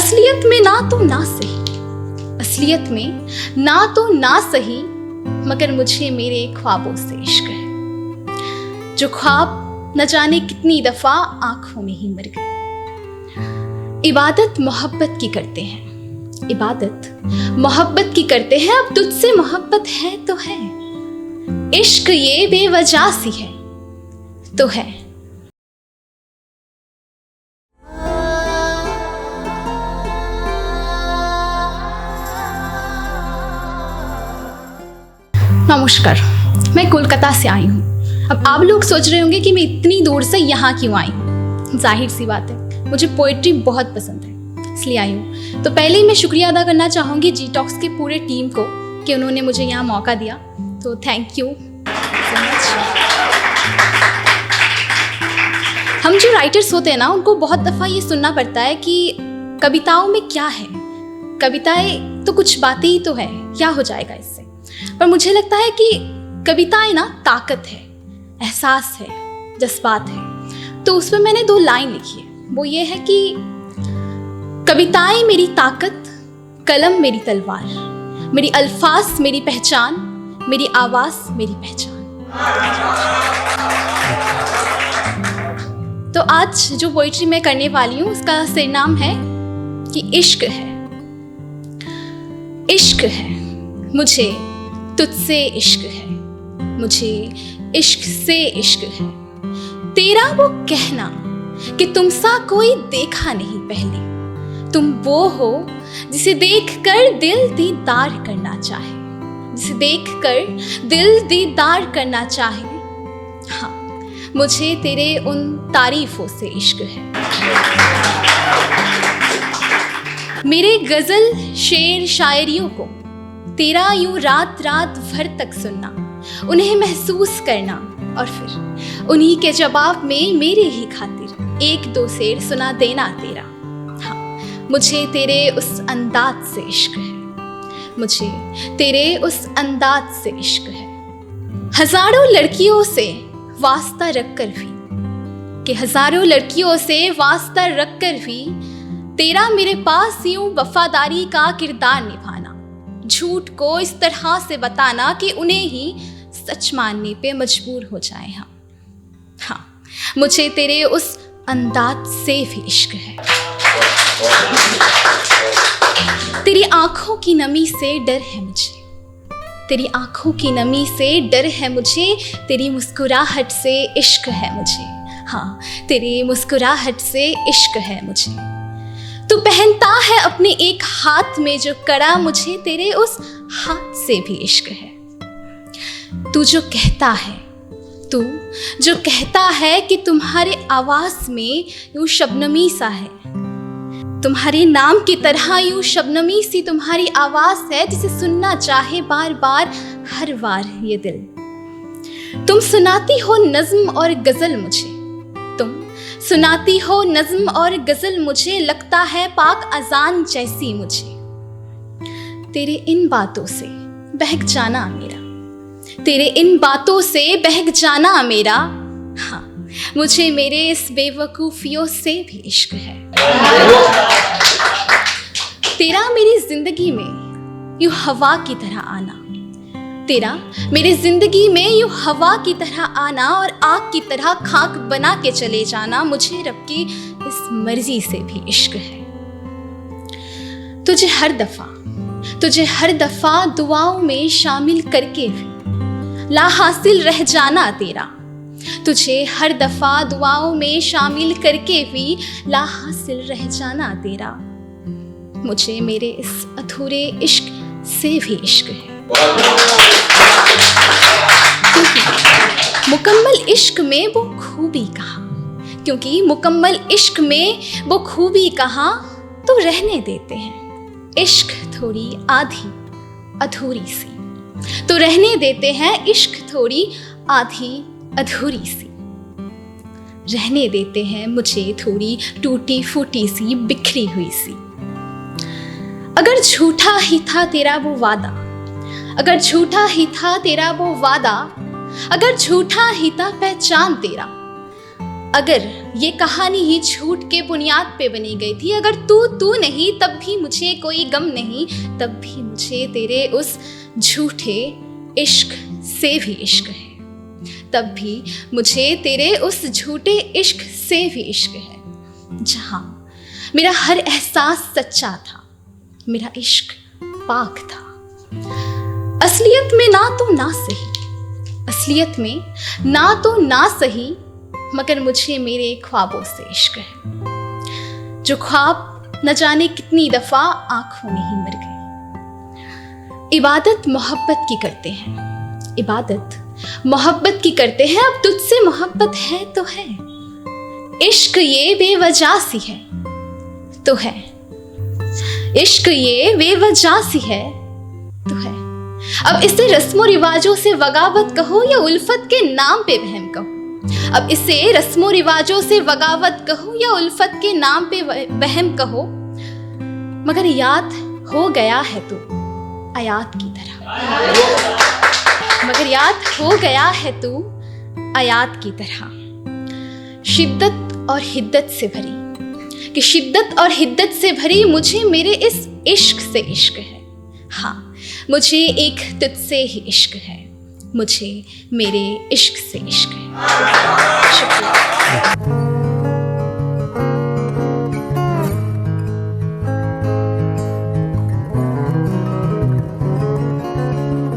असलियत में ना तो ना सही, असलियत में ना तो ना सही, मगर मुझे मेरे ख्वाबों से इश्क है, जो ख्वाब न जाने कितनी दफा आंखों में ही मर गए। इबादत मोहब्बत की करते हैं, इबादत मोहब्बत की करते हैं, अब तुझसे मोहब्बत है तो है, इश्क ये बेवजह सी है तो है। नमस्कार, मैं कोलकाता से आई हूँ। अब आप लोग सोच रहे होंगे कि मैं इतनी दूर से यहाँ क्यों आई हूँ। जाहिर सी बात है, मुझे पोइट्री बहुत पसंद है, इसलिए आई हूँ। तो पहले ही मैं शुक्रिया अदा करना चाहूँगी जी टॉक्स के पूरे टीम को कि उन्होंने मुझे यहाँ मौका दिया, तो थैंक यू सो मच। हम जो राइटर्स होते हैं ना, उनको बहुत दफ़ा ये सुनना पड़ता है कि कविताओं में क्या है, कविताएं तो कुछ बातें ही तो है, क्या हो जाएगा इससे। पर मुझे लगता है कि कविताएं ना ताकत है, एहसास है, जज्बात है। तो उसमें मैंने 2 लाइन लिखी है, वो ये है कि कविताएं मेरी ताकत, कलम मेरी तलवार, मेरी अल्फाज मेरी पहचान, मेरी आवाज मेरी पहचान। तो आज जो पोइट्री मैं करने वाली हूँ उसका सिरनाम है कि इश्क है, इश्क है मुझे तुझसे इश्क है, मुझे इश्क से इश्क है। तेरा वो कहना कि तुम सा कोई देखा नहीं पहले, तुम वो हो जिसे देखकर दिल दीदार करना चाहे, जिसे देखकर दिल दीदार करना चाहे। हाँ, मुझे तेरे उन तारीफों से इश्क है। मेरे गजल शेर शायरियों को तेरा यूं रात रात भर तक सुनना, उन्हें महसूस करना और फिर उन्हीं के जवाब में मेरे ही खातिर 1-2 शेर सुना देना तेरा। हाँ, मुझे तेरे उस अंदाज से इश्क है, मुझे तेरे उस अंदाज से इश्क है। हजारों लड़कियों से वास्ता रखकर भी, कि हजारों लड़कियों से वास्ता रखकर भी तेरा मेरे पास यूं वफादारी का किरदार निभाना, झूठ को इस तरह से बताना कि उन्हें ही सच मानने पे मजबूर हो जाए हम। हाँ, मुझे तेरे उस अंदाज से भी इश्क है। तेरी आंखों की नमी से डर है मुझे, तेरी आंखों की नमी से डर है मुझे, तेरी मुस्कुराहट से इश्क है मुझे। हाँ, तेरी मुस्कुराहट से इश्क है मुझे। तू पहनता है अपने एक हाथ में जो कड़ा, मुझे तेरे उस हाथ से भी इश्क है। तू जो कहता है, तू जो कहता है कि तुम्हारे आवाज में यूं शबनमी सा है, तुम्हारे नाम की तरह यूं शबनमी सी तुम्हारी आवाज है, जिसे सुनना चाहे बार बार हर बार ये दिल। तुम सुनाती हो नज्म और गजल मुझे, तुम सुनाती हो नज्म और गजल मुझे, लगता है पाक अजान जैसी मुझे। तेरे इन बातों से बहक जाना मेरा, तेरे इन बातों से बहक जाना मेरा। हाँ, मुझे मेरे इस बेवकूफियों से भी इश्क है। तेरा मेरी जिंदगी में यूं हवा की तरह आना, तेरा मेरी जिंदगी में यूं हवा की तरह आना और आग की तरह खाक बना के चले जाना, मुझे रब की इस मर्जी से भी इश्क है। तुझे हर दफा दुआओं में शामिल करके भी ला हासिल रह जाना तेरा, तुझे हर दफा दुआओं में शामिल करके भी ला हासिल रह जाना तेरा। मुझे मेरे इस अधूरे इश्क से भी इश्क है। मुकम्मल इश्क में वो खूबी कहा, क्योंकि मुकम्मल इश्क में वो खूबी कहा, तो रहने देते हैं इश्क थोड़ी आधी अधूरी सी, तो रहने देते हैं इश्क थोड़ी आधी अधूरी सी। रहने देते हैं मुझे थोड़ी टूटी फूटी सी बिखरी हुई सी। अगर झूठा ही था तेरा वो वादा, अगर झूठा ही था तेरा वो वादा, अगर झूठा ही था पहचान तेरा, अगर ये कहानी ही झूठ के बुनियाद पे बनी गई थी, अगर तू नहीं तब भी मुझे कोई गम नहीं, तब भी मुझे तेरे उस झूठे इश्क से भी इश्क है, तब भी मुझे तेरे उस झूठे इश्क से भी इश्क है। जहाँ मेरा हर एहसास सच्चा था, मेरा इश्क पाक था। असलियत में ना तो ना सही, असलियत में ना तो ना सही, मगर मुझे मेरे ख्वाबों से इश्क है, जो ख्वाब न जाने कितनी दफा आंखों में ही मर गए। इबादत मोहब्बत की करते हैं, इबादत मोहब्बत की करते हैं, अब तुझसे मोहब्बत है तो है, इश्क ये बेवजह सी है तो है, इश्क ये बेवजह सी है तो है। अब इसे रस्मों रिवाजों से बगावत कहो या उल्फत के नाम पे वहम कहो, अब इसे रस्मों रिवाजों से बगावत कहो या उल्फत के नाम पे वहम कहो, मगर याद हो गया है तू आयात की तरह, मगर याद हो गया है तू आयात की तरह। शिद्दत और हिद्दत से भरी, कि शिद्दत और हिद्दत से भरी मुझे मेरे इस इश्क से इश्क है। हाँ, मुझे एक तुझसे ही इश्क है, मुझे मेरे इश्क से इश्क है। शुक्रिया।